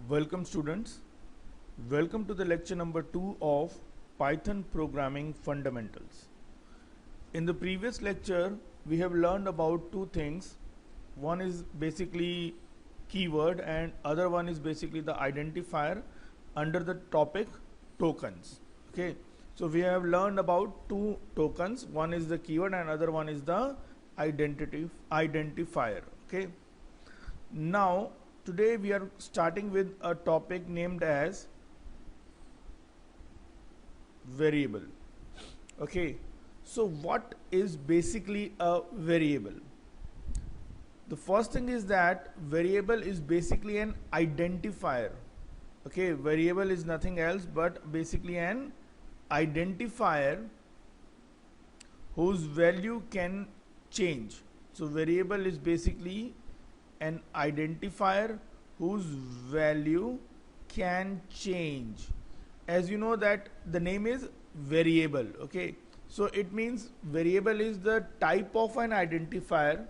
Welcome students, welcome to the lecture number 2 of Python Programming Fundamentals. In the previous lecture we have learned about two things. One is basically keyword and other one is basically the identifier under the topic tokens. Okay, so we have learned about two tokens, one is the keyword and other one is the identifier. Okay, now today we are starting with a topic named as variable. Okay, so what is basically a variable? The first thing is that variable is basically an identifier. Okay, variable is nothing else but basically an identifier whose value can change. So variable is basically an identifier whose value can change. As you know that the name is variable. Okay, so it means variable is the type of an identifier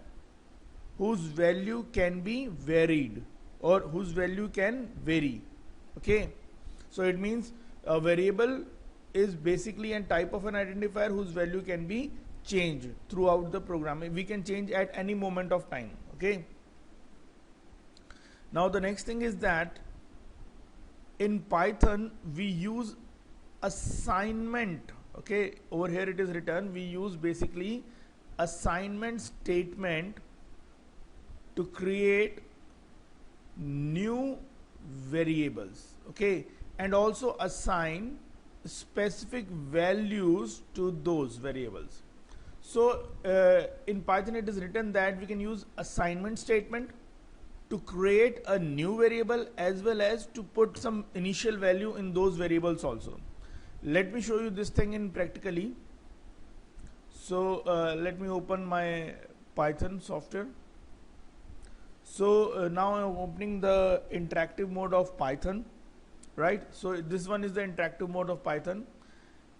whose value can be varied or whose value can vary. Okay, so it means a variable is basically a type of an identifier whose value can be changed throughout the program. We can change at any moment of time. Okay, now the next thing is that in Python we use assignment. Okay, over here it is written we use basically assignment statement to create new variables. Okay, and also assign specific values to those variables. So in Python it is written that we can use assignment statement to create a new variable as well as to put some initial value in those variables also. Let me show you this thing in practically. So let me open my Python software. So now I'm opening the interactive mode of Python, right? So this one is the interactive mode of Python,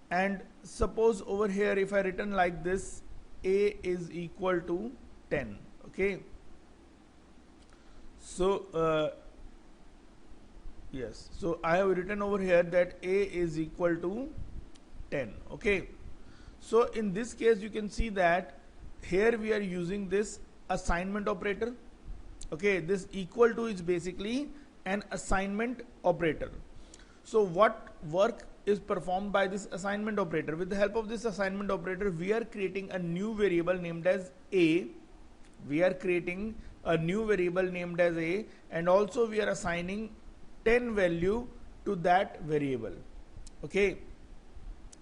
and suppose over here if I written like this, a is equal to 10. Okay, so yes, so I have written over here that a is equal to 10. Okay, so in this case you can see that here we are using this assignment operator. Okay, this equal to is basically an assignment operator. So what work is performed by this assignment operator? With the help of this assignment operator we are creating a new variable named as a. We are creating a new variable named as a, and also we are assigning 10 value to that variable. Okay,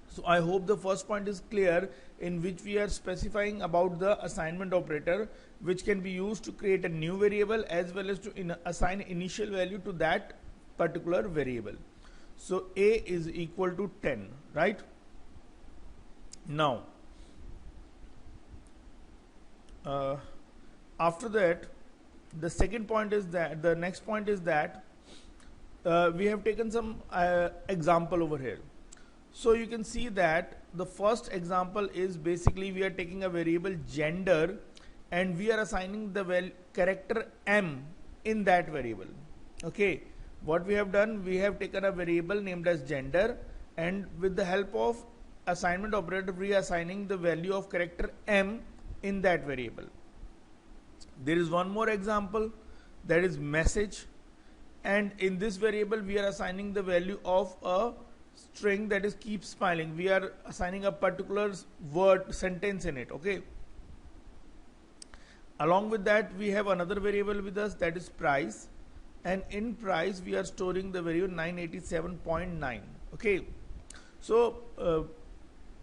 so I hope the first point is clear, in which we are specifying about the assignment operator which can be used to create a new variable as well as to assign initial value to that particular variable. So a is equal to 10, right? Now after that the second point is that the next point is that we have taken some example over here. So you can see that the first example is basically we are taking a variable gender and we are assigning the character m in that variable. Okay, what we have done, we have taken a variable named as gender, and with the help of assignment operator we are assigning the value of character m in that variable. There is one more example, that is message, and in this variable we are assigning the value of a string that is keep smiling. We are assigning a particular word sentence in it. Okay, along with that we have another variable with us, that is price, and in price we are storing the value 987.9. okay, so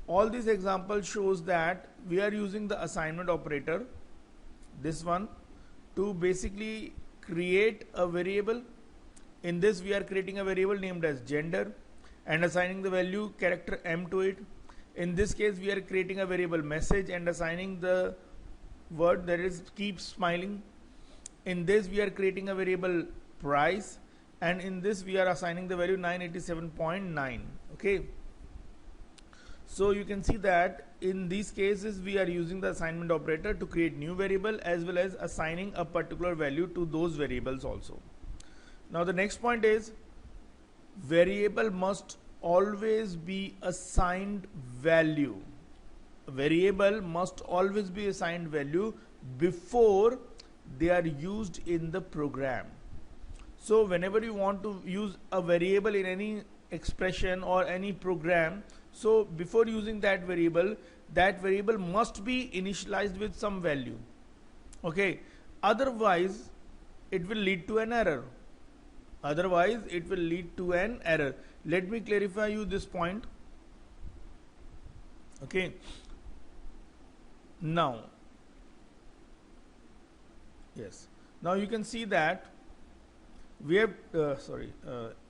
all these examples shows that we are using the assignment operator, this one, to basically create a variable. In this we are creating a variable named as gender and assigning the value character m to it. In this case we are creating a variable message and assigning the word that is keep smiling. In this we are creating a variable price, and in this we are assigning the value 987.9. okay, so you can see that in these cases we are using the assignment operator to create new variable as well as assigning a particular value to those variables also. Now the next point is variable must always be assigned value. Variable must always be assigned value before they are used in the program. So whenever you want to use a variable in any expression or any program, so before using that variable must be initialized with some value. Okay, otherwise it will lead to an error. Otherwise it will lead to an error. Let me clarify you this point. Okay, now yes, now you can see that we have a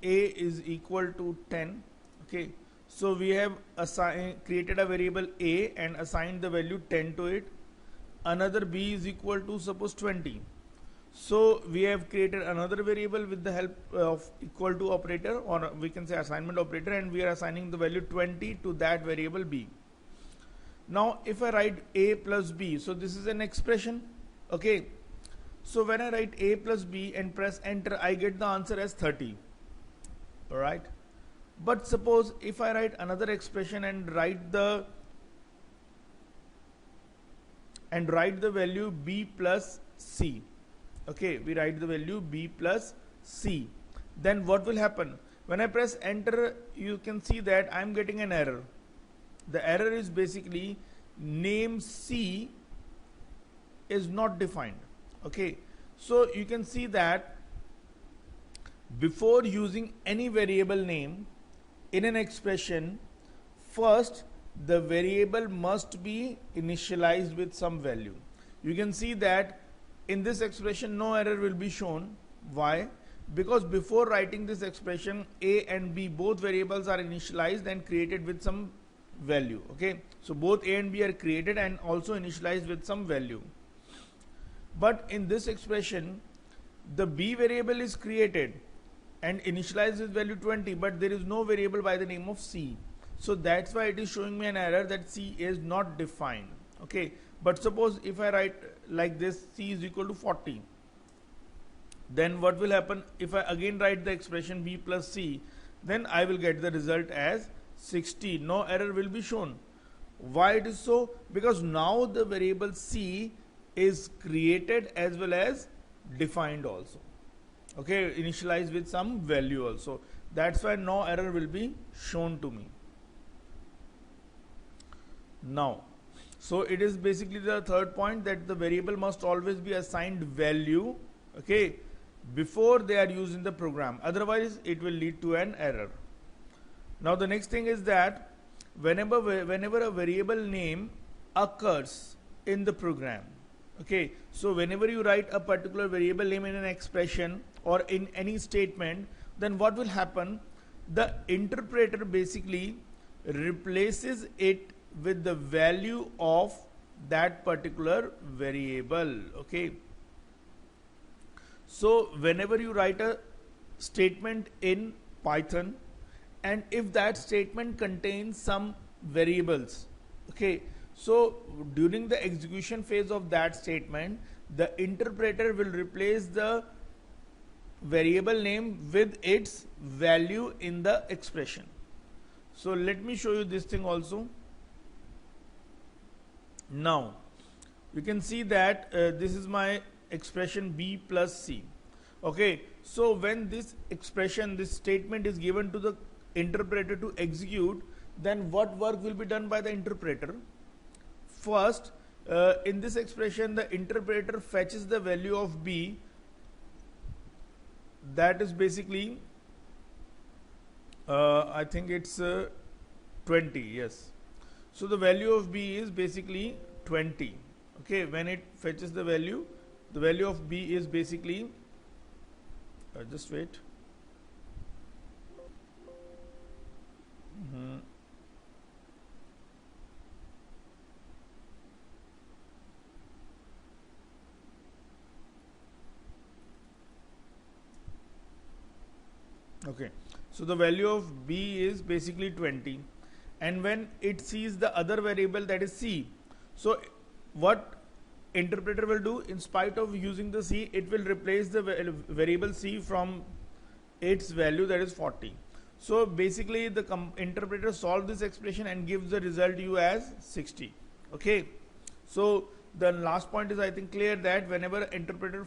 is equal to 10. Okay, so we have created a variable a and assigned the value 10 to it. Another b is equal to suppose 20. So we have created another variable with the help of equal to operator, or we can say assignment operator, and we are assigning the value 20 to that variable b. Now if I write a plus b, so this is an expression. Okay, so when I write a plus b and press enter, I get the answer as 30. Alright, but suppose if I write another expression and write the value b plus c. Okay, we write the value b plus c. Then what will happen? When I press enter, you can see that I am getting an error. The error is basically name c is not defined. Okay, so you can see that before using any variable name in an expression, first the variable must be initialized with some value. You can see that in this expression no error will be shown. Why? Because before writing this expression, a and b both variables are initialized and created with some value. Okay, so both a and b are created and also initialized with some value. But in this expression, the b variable is created and initialized with value 20, but there is no variable by the name of c. So that's why it is showing me an error that c is not defined. Okay, but suppose if I write like this, c is equal to 40, then what will happen? If I again write the expression b plus c, then I will get the result as 60. No error will be shown. Why it is so? Because now the variable c is created as well as defined also. Okay, initialized with some value also. That's why no error will be shown to me. Now, so it is basically the third point, that the variable must always be assigned value, okay, before they are used in the program. Otherwise it will lead to an error. Now the next thing is that whenever a variable name occurs in the program, okay, so whenever you write a particular variable name in an expression or in any statement, then what will happen? The interpreter basically replaces it with the value of that particular variable. Okay, so whenever you write a statement in Python, and if that statement contains some variables, okay, so during the execution phase of that statement, the interpreter will replace the variable name with its value in the expression. So let me show you this thing also. Now you can see that this is my expression b plus c. Okay, so when this expression, this statement is given to the interpreter to execute, then what work will be done by the interpreter? First, in this expression, the interpreter fetches the value of b, that is basically I think it's 20. Yes, so the value of b is basically 20. Okay, when it fetches the value of b is basically just wait. Okay, so the value of b is basically 20, and when it sees the other variable, that is c, so what interpreter will do, in spite of using the c, it will replace the variable c from its value, that is 40. So basically the interpreter solves this expression and gives the result you as 60. Okay, so the last point is I think clear, that whenever interpreter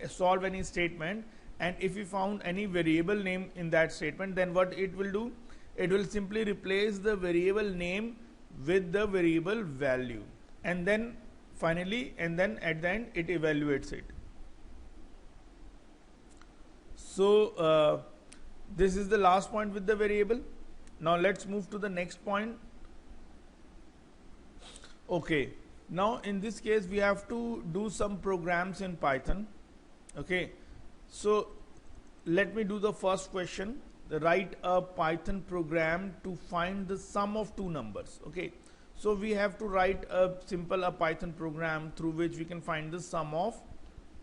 solve any statement and if we found any variable name in that statement, then what it will do, it will simply replace the variable name with the variable value, and then finally, and then at the end it evaluates it. So this is the last point with the variable. Now let's move to the next point. Okay, now in this case we have to do some programs in Python. Okay, so let me do the first question. Write a Python program to find the sum of two numbers. Okay, so we have to write a Python program through which we can find the sum of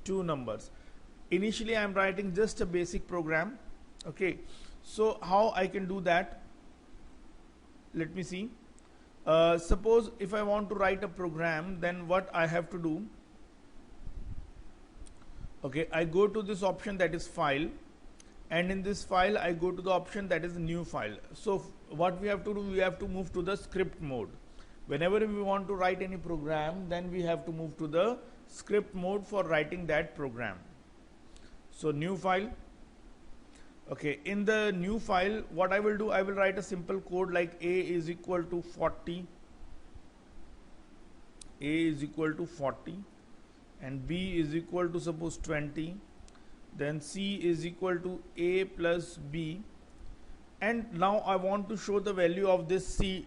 two numbers. Initially I am writing just a basic program. Okay, so how I can do that? Let me see. Suppose if I want to write a program, then what I have to do? Okay, I go to this option that is file, and in this file I go to the option that is new file. So what we have to do, we have to move to the script mode. Whenever we want to write any program, then we have to move to the script mode for writing that program. So new file. Okay, in the new file what I will do, I will write a simple code like a is equal to 40, a is equal to 40, and b is equal to suppose 20, then c is equal to a plus b, and now I want to show the value of this c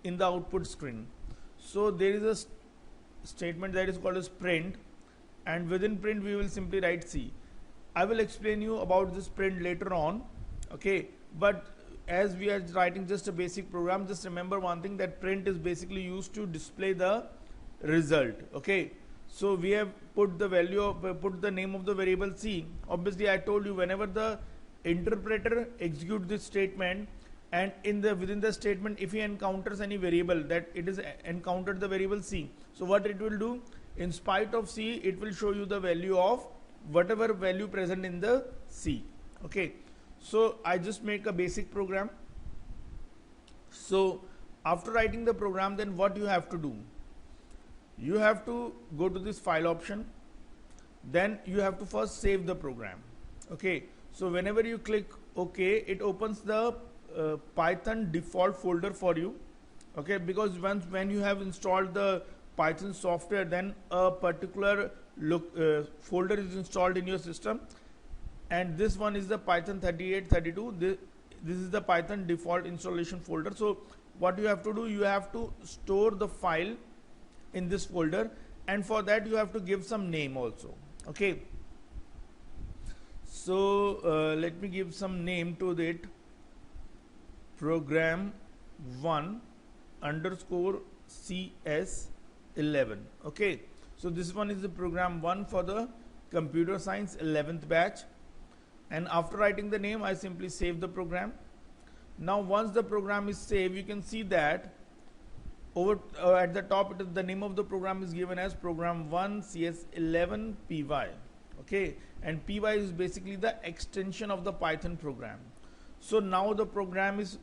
in the output screen. So there is a statement that is called as print, and within print we will simply write c. I will explain you about this print later on. Okay, but as we are writing just a basic program, just remember one thing, that print is basically used to display the result. Okay, so we have put the value of put the name of the variable c. Obviously I told you, whenever the interpreter executes this statement, and within the statement if he encounters any variable, that it is encountered the variable c, so what it will do, in spite of c, it will show you the value of whatever value present in the C. Okay, so I just make a basic program. So after writing the program, then what you have to do, you have to go to this file option, then you have to first save the program. Okay, so whenever you click OK, it opens the Python default folder for you. Okay, because when you have installed the Python software, then a particular folder is installed in your system, and this one is the Python 3832. This is the Python default installation folder. So what you have to do, you have to store the file in this folder, and for that you have to give some name also. Okay, so let me give some name to it. Program 1 underscore CS11. Okay, so this one is the program 1 for the computer science 11th batch, and after writing the name I simply save the program. Now once the program is saved, you can see that over at the top the name of the program is given as program 1 CS11 py. Okay, and py is basically the extension of the Python program. So now the program is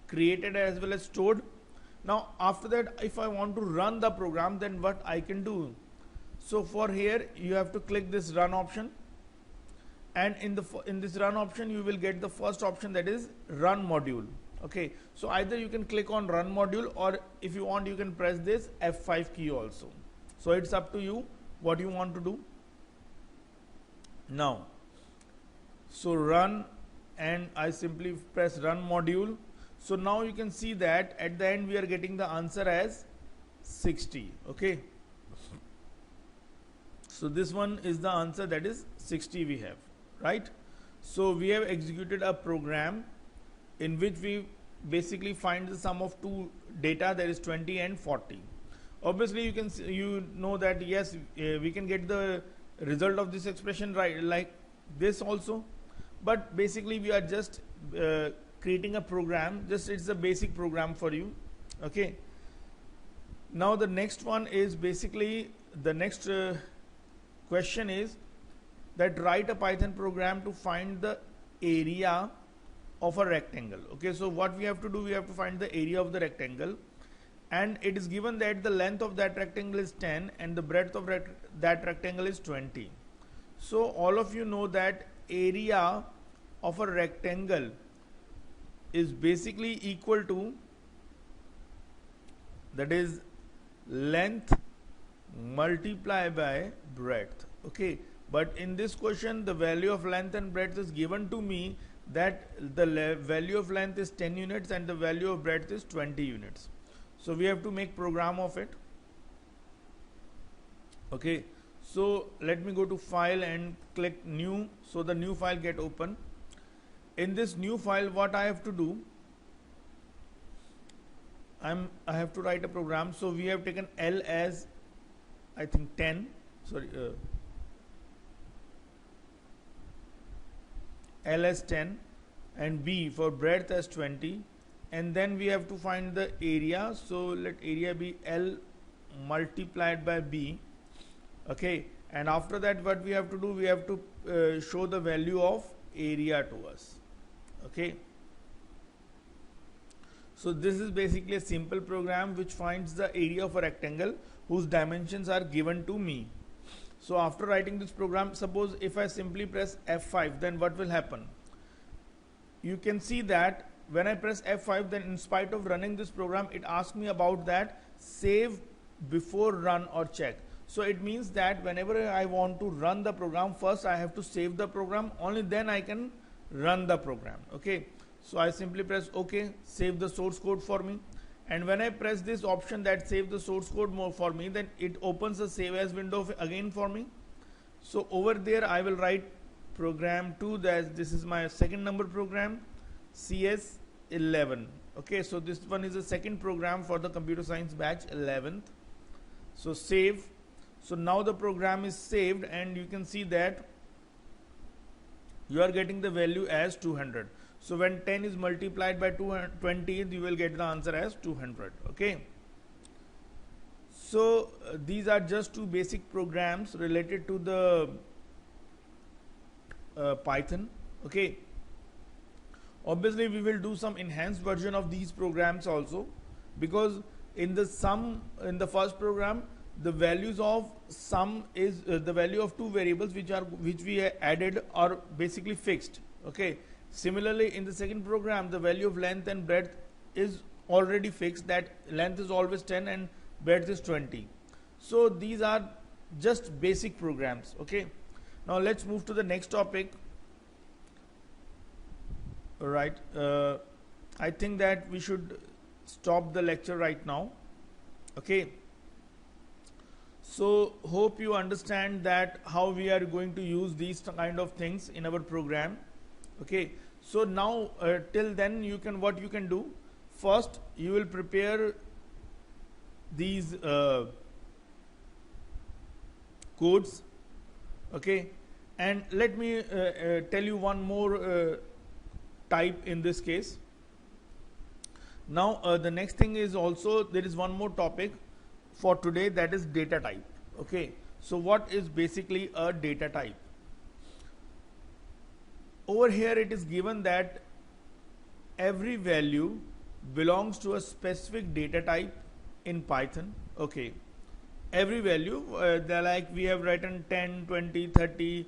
created as well as stored. Now after that, if I want to run the program, then what I can do, so for here you have to click this run option, and in this run option you will get the first option, that is run module. Okay, so either you can click on run module, or if you want you can press this F5 key also. So it's up to you what you want to do. Now so run, and I simply press run module. So now you can see that at the end we are getting the answer as 60. Okay, so this one is the answer, that is 60 we have, right? So we have executed a program in which we basically find the sum of two data, that is 20 and 40. Obviously you can you know that yes, we can get the result of this expression right like this also, but basically we are just creating a program, just it's a basic program for you. Okay, now the next one is basically the next question is that write a Python program to find the area of a rectangle. Okay, so what we have to do, we have to find the area of the rectangle, and it is given that the length of that rectangle is 10 and the breadth of that rectangle is 20. So all of you know that area of a rectangle is basically equal to, that is, length multiplied by breadth. Okay, but in this question the value of length and breadth is given to me that the value of length is 10 units and the value of breadth is 20 units. So we have to make program of it. Okay, so let me go to file and click new, so the new file get open. In this new file, what I have to do, I have to write a program. So we have taken L as, I think, 10, sorry, L as 10 and B for breadth as 20, and then we have to find the area. So let area be L multiplied by B. Okay, and after that what we have to do, we have to show the value of area to us. Okay, so this is basically a simple program which finds the area of a rectangle whose dimensions are given to me. So after writing this program, suppose if I simply press F5, then what will happen? You can see that when I press F5, then in spite of running this program, it asks me about that save before run or check. So it means that whenever I want to run the program, first I have to save the program, only then I can run the program. Okay, so I simply press OK, save the source code for me, and when I press this option that save the source code more for me, then it opens the save as window again for me. So over there I will write program 2, that this is my second number program, CS11. Okay, so this one is the second program for the computer science batch 11th. So save. So now the program is saved, and you can see that you are getting the value as 200. So when 10 is multiplied by 220, you will get the answer as 200. Okay, so these are just two basic programs related to the Python. Okay, obviously we will do some enhanced version of these programs also, because in the first program the values of sum is the value of two variables which we added are basically fixed. Okay, similarly in the second program the value of length and breadth is already fixed, that length is always 10 and breadth is 20. So these are just basic programs. Okay, now let's move to the next topic. All right, I think that we should stop the lecture right now. Okay, so hope you understand that how we are going to use these kind of things in our program. Okay, so now till then what you can do, first you will prepare these codes. Okay, and let me tell you one more type in this case. Now the next thing is also, there is one more topic for today, that is data type. Okay, so what is basically a data type? Over here it is given that every value belongs to a specific data type in Python. Okay, every value, they're like we have written 10, 20, 30,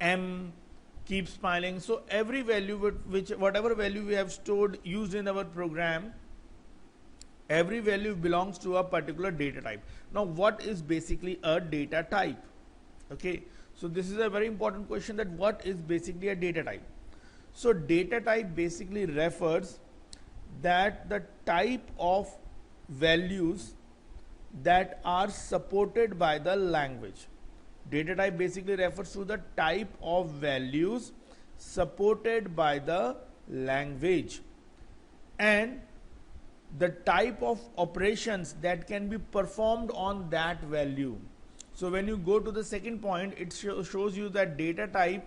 M, keep smiling. So every value whatever value we have stored used in our program, every value belongs to a particular data type. Now what is basically a data type? Okay, so this is a very important question, that what is basically a data type. So data type basically refers that the type of values that are supported by the language. Data type basically refers to the type of values supported by the language and the type of operations that can be performed on that value. So when you go to the second point, it shows you that data type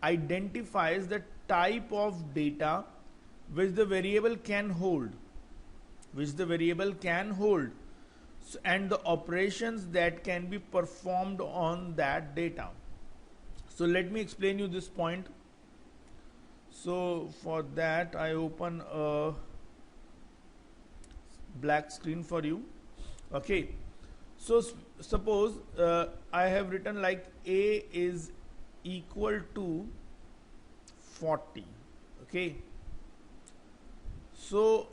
identifies the type of data which the variable can hold, and the operations that can be performed on that data. So let me explain you this point. So for that I open a black screen for you. Okay, so suppose I have written like a is equal to 40. Okay, so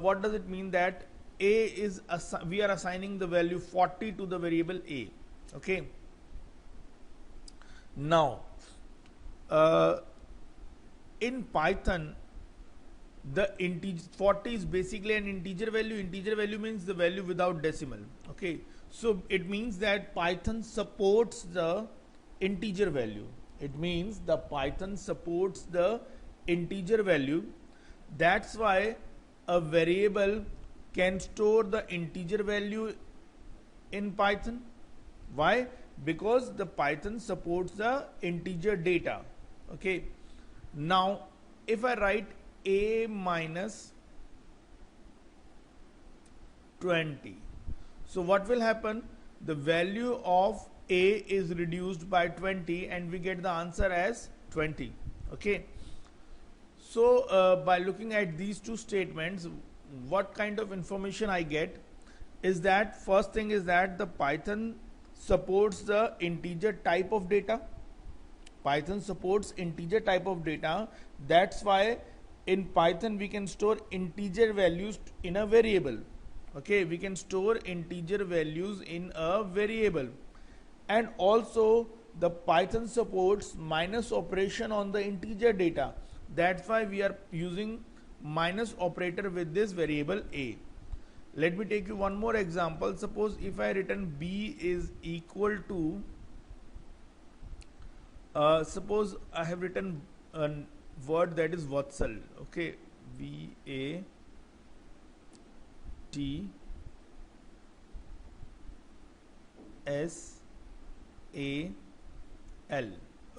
what does it mean? That a is we are assigning the value 40 to the variable a. Okay, now in Python the integer 40 is basically an integer value. Integer value means the value without decimal. Okay, so it means that Python supports the integer value. It means the Python supports the integer value. That's why a variable can store the integer value in Python. Why? Because the Python supports the integer data. Okay, now if I write a minus 20, so what will happen? The value of a is reduced by 20 and we get the answer as 20. Okay, so by looking at these two statements, what kind of information I get is that first thing is that the Python supports the integer type of data. Python supports integer type of data. That's why in Python we can store integer values in a variable. Okay, we can store integer values in a variable. And also the Python supports minus operation on the integer data. That's why we are using minus operator with this variable a. Let me take you one more example. Suppose if I written b is equal to suppose I have written a word that is Vatsal. Okay, VATSAL.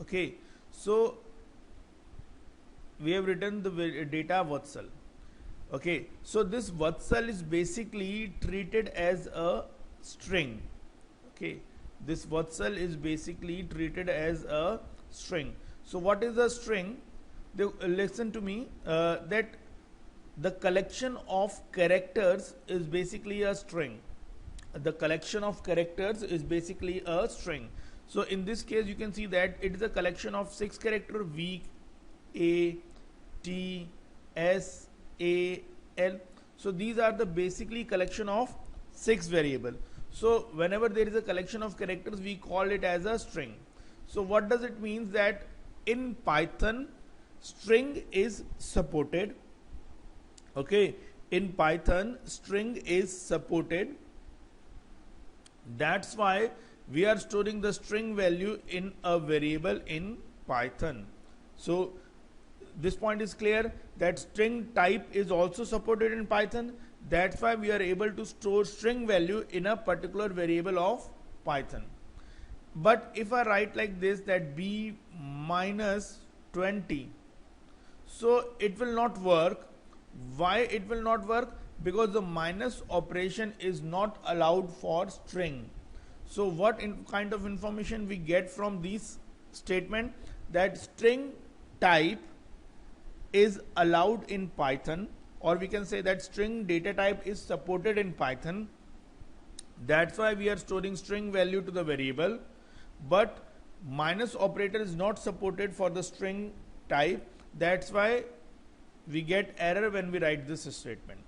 Okay, so we have written the data Vatsal. Okay, so this Vatsal is basically treated as a string. Okay, this Vatsal is basically treated as a string. So what is a string? Listen to me, that the collection of characters is basically a string. The collection of characters is basically a string. So in this case you can see that it is a collection of 6 characters: week, A, T, S, A, L. So these are the basically collection of 6 variables. So whenever there is a collection of characters, we call it as a string. So what does it mean? That in Python string is supported. Okay, in Python string is supported. That's why we are storing the string value in a variable in Python. So this point is clear, that string type is also supported in Python. That's why we are able to store string value in a particular variable of Python. But if I write like this, that b minus 20, so it will not work. Why it will not work? Because the minus operation is not allowed for string. So what kind of information we get from this statement? That string type is allowed in Python, or we can say that string data type is supported in Python. That's why we are storing string value to the variable. But minus operator is not supported for the string type. That's why we get error when we write this statement.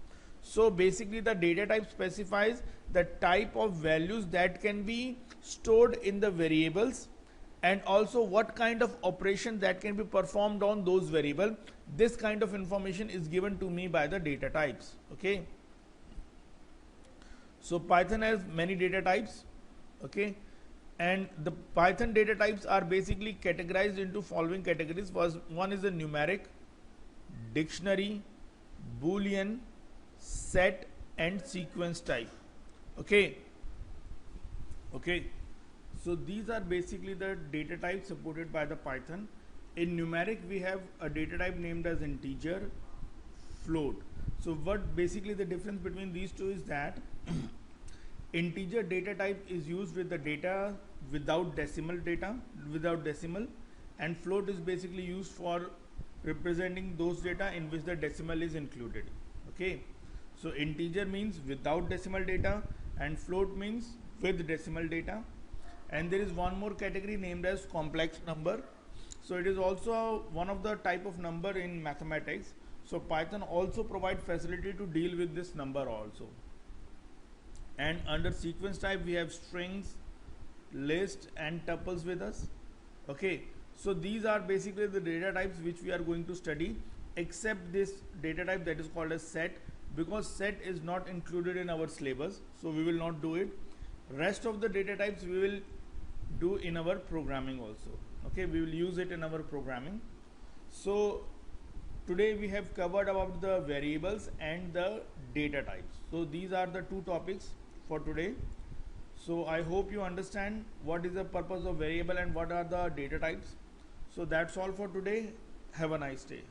So basically the data type specifies the type of values that can be stored in the variables, and also what kind of operation that can be performed on those variables. This kind of information is given to me by the data types. Okay, so Python has many data types. Okay, and the Python data types are basically categorized into following categories. One is the numeric, dictionary, boolean, set, and sequence type. Okay, so these are basically the data types supported by the Python. In numeric we have a data type named as integer, float. So what basically the difference between these two is that integer data type is used with the data without decimal, and float is basically used for representing those data in which the decimal is included. Okay, so integer means without decimal data and float means with decimal data. And there is one more category named as complex number. So it is also one of the type of number in mathematics. So Python also provide facility to deal with this number also. And under sequence type we have strings, list and tuples with us. Okay, so these are basically the data types which we are going to study, except this data type that is called as set, because set is not included in our syllabus, so we will not do it. Rest of the data types we will do in our programming also. Okay, we will use it in our programming. So today we have covered about the variables and the data types. So these are the two topics for today. So I hope you understand what is the purpose of variable and what are the data types. So that's all for today. Have a nice day.